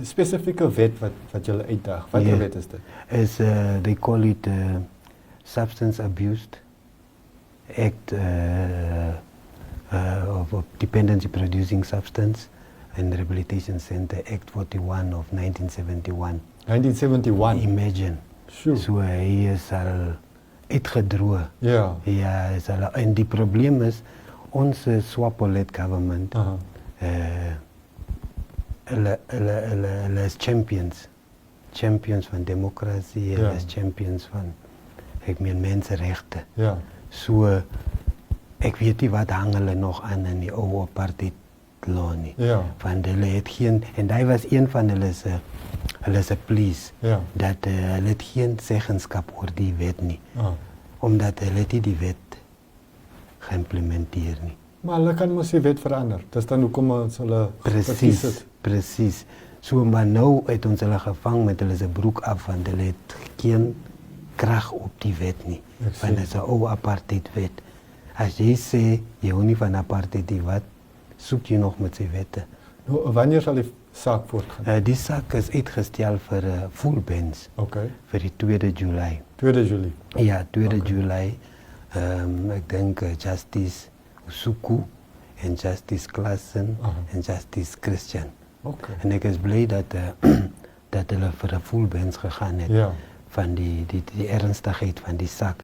Spesifieke wet wat julle uitdaag. Watter wet is dit? They call it Substance Abuse Act of Dependency Producing Substance and Rehabilitation Center Act 41 of 1971. 1971. Imagine. Sure. So hy is al uitgedroog. Ja. Ja, is al, en die probleem is ons Swapo-led government. Hulle is champions van democratie, hulle is champions van mensenrechten. Ja. So ek weet nie wat hang hulle nog aan in die ou apartheid law nie. Ja. Want hulle het geen, en hy was een van hulle se pleas, Ja. dat hulle het geen zeggenskap oor die wet nie. Omdat hulle nie die wet geïmplementeer nie. Maar hulle kan mos die wet verander. Dis dan hoekom ons hulle verkies het. Precies. So maar nou het ons hulle gevang met hulle se broek af, want hulle het geen krag op die wet nie. Want dit is 'n ou apartheid wet. As jy sê jy hou nie van apartheid nie, wat soek jy nog met sy wette? Wanneer sal die saak voortgaan? Die saak is uitgestel vir full bench. Okay. Vir die 2de Julie. 2de Julie. Ja, 2de Julie. Ek dink Justice Usuku en Justice Klassen en Justice Christian. Okay. En ek is bly dat dat hulle vir 'n full bench gegaan het, ja, van die ernstigheid van die saak.